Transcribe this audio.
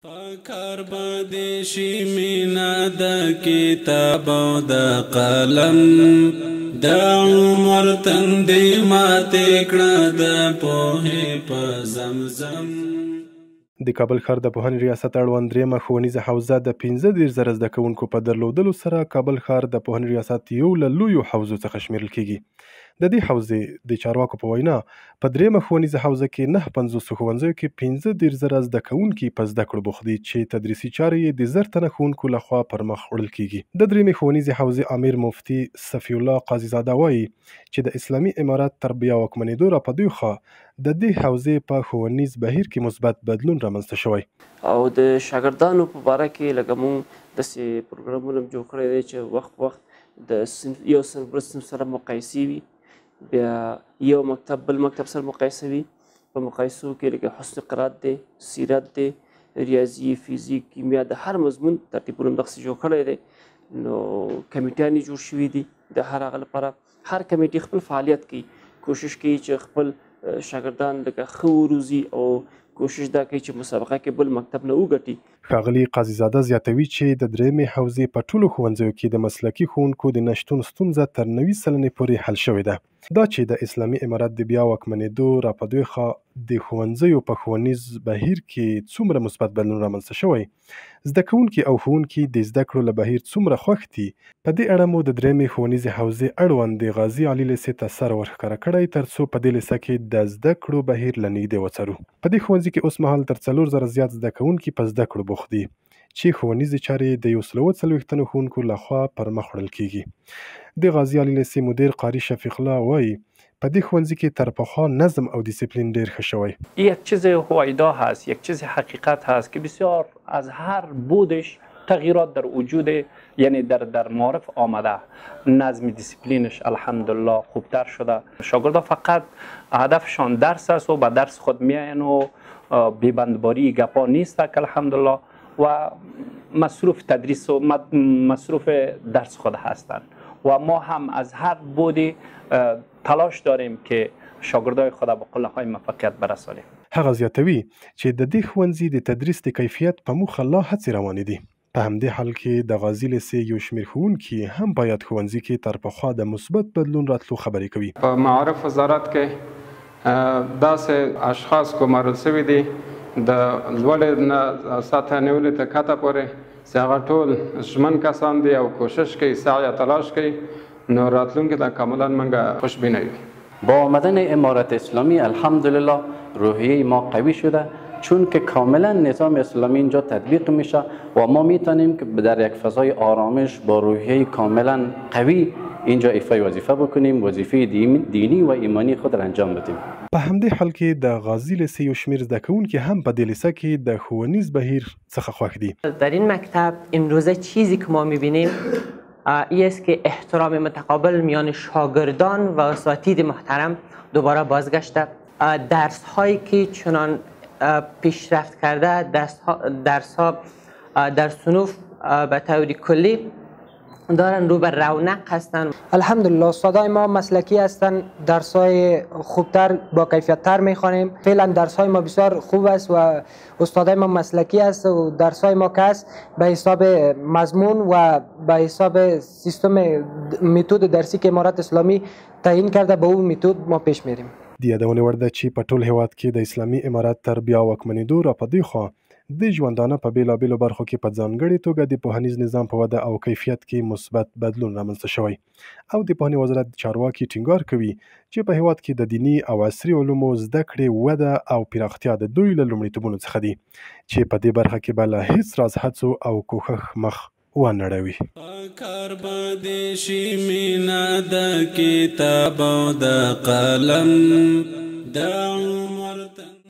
پکار باندې شي مینا د کتاب او د قلم د عمر تندې ماته کړه د پوهې په زمزم. د کابل ښار د پوهنې ریاست اړوند درېیمه ښوونیزه حوزه د 15,000 زده کوونکو په درلودلو سره کابل ښار د پوهنې ریاست یو له لویو حوزو څخه شمیرل کیږي. د دې حوزې د چارواکو په وینا په درېیمه ښوونیزه حوزه کې 950 ښوونځیو کې 15,000 زده کوونکي په زده کړو بوخت دي چې تدریسي چارې یې د 1000 تنه ښوونکو لخوا پر مخ وړل کیږي. د درېیمې ښوونیزې حوزې امیر مفتي صفي الله قاضي زاده وایي چې د اسلامي امارات تر بیا واکمنېدو راپدې خوا د دې حوزې په ښوونیز بهیر کې مثبت بدلون رامنځته شوی او د شاګردانو په باره کې لکه موږ داسې پروګرامونه جوړ کړی دی چې وخت د یو صنف بل صنف سره مقایسې وي، بیا یو مکتب بل مکتب سره مقایسه وي. په مقایسو کې لکه حسن قرات دی، سیرت دی، ریاضي، فیزیک، کیمیا، د هر مضمون ترتیبونه همدغسې جوړ کړی دی. نو کمیټیانې جوړ شوي دي د هر هغه لپاره. هر کمیټي خپل فعالیت کوي، کوشش کوي چې خپل شاګردان لکه ښه وروزي او کوشش دا کوي چې مسابقه کې بل مکتب نه وګټي. ښاغلي قاضي زاده زیاتوي چې د درېیمې حوزې په ټولو ښوونځیو کې د مسلکي ښوونکو د نشتون ستونزه تر 90 سلنې پورې حل شوې ده. دا چې د اسلامي امارات د بیا واکمنېدو راپدوی خوا د ښوونځیو په ښوونیز بهیر کې څومره مثبت بدلون رامنځته شوی، زده کوونکي او ښوونکي د زده کړو له بهیر څومره خوښ دي، په دې اړه مو د درېیمې ښوونیزې حوزې اړوند د غازي علي لیسې ته سر ورښکاره کړی ترڅو په دې لیسه کې د زده کړو بهیر له نږدې وڅارو. په دې ښوونځي کې اوس مهال تر 4000 زیات زده کوونکي په زده کړو بوخت دي چې ښوونیزې چارې د 140 تنو ښوونکو لخوا پر مخ وړل کیږي. د غازي علي لیسې مدیر قاری شفیق الله وایي په دې ښوونځي کې تر پخوا نظم او دیسیپلین ډیر ښه شوی. یک چیز هویدا هست، یک چیز حقیقت هست که بسیار از هر بودش تغییرات در وجود یعنی در معرف آمده. نظم دیسیپلینش الحمدلله خوبتر شده. شاگردا فقط هدفشان درس است و به درس خود میاین و بیبندباری گپا نیست که الحمدلله و مصروف تدریس و مصروف درس خود هستند و ما هم از هر بودی تلاش داریم که شاگردای خود به قله‌های موفقیت برسانیم. هغه زیاتوي چې د دې ښوونځي د تدریس د کیفیت په موخه لا هڅې روانې دي. په همدې حال کې د غازي لیسې یو شمېر ښوونکي هم باید ښوونځي کې تر پخوا د مثبت بدلون راتلو خبرې کوي. په معارف وزارت کې داسې اشخاص ګمارل شوي دي د لوړې نه سطح نیولې تر کښته پورې چې هغه ټول ژمن کسان دي او کوشش کوي، سعی تلاش کوي، نو راتلونکي ته کاملا موږ خوشبینه یو. با آمدن امارت اسلامی الحمدلله روحیه ما قوی شده چون که کاملا نظام اسلامی اینجا تطبیق میشه و ما میتونیم که در یک فضای آرامش با روحیه کاملا قوی اینجا ایفای وظیفه بکنیم، وظیفه دینی و ایمانی خود را انجام بدیم. په همدې حال کې د غازي لیسې یو شمېر زده کوونکي هم په دې لیسه کې د ښوونیز بهیر څخه خوښ دي. در این مکتب امروزه چیزی که ما میبینیم این است که احترام متقابل میان شاگردان و اساتید محترم دوباره بازگشته. درس هایی که چنان پیشرفت کرده، درس ها در صنوف به طور کلی دارن رو به رونق هستن. الحمدلله استادای ما مسلکی هستن، درس های خوبتر با کیفیت تر میخوانیم. فعلا درس های ما بسیار خوب است و استادای ما مسلکی است و درس های ما که است به حساب مضمون و به حساب سیستم متد درسی که امارت اسلامی تعیین کرده به اون متد ما پیش میریم. د یادونې وړ ده چې په ټول هیواد کې د اسلامي امارات تر بیا واکمنېدو راپدې خوا د ژوندانه په بېلابېلو برخو کې په ځانګړې توګه د پوهنیز نظام په وده او کیفیت کې مثبت بدلون رامنځته شوی او د پوهنې وزارت چارواکي ټینګار کوي چې په هیواد کې د دیني او عصري علومو زده کړې وده او پراختیا د دوی له لومړیتوبونو څخه دي چې په دې برخه کې به له هیڅ راز هڅو او کوښښ مخ ونړوي. پکار باندې شي مینا د کتاب او د قلم د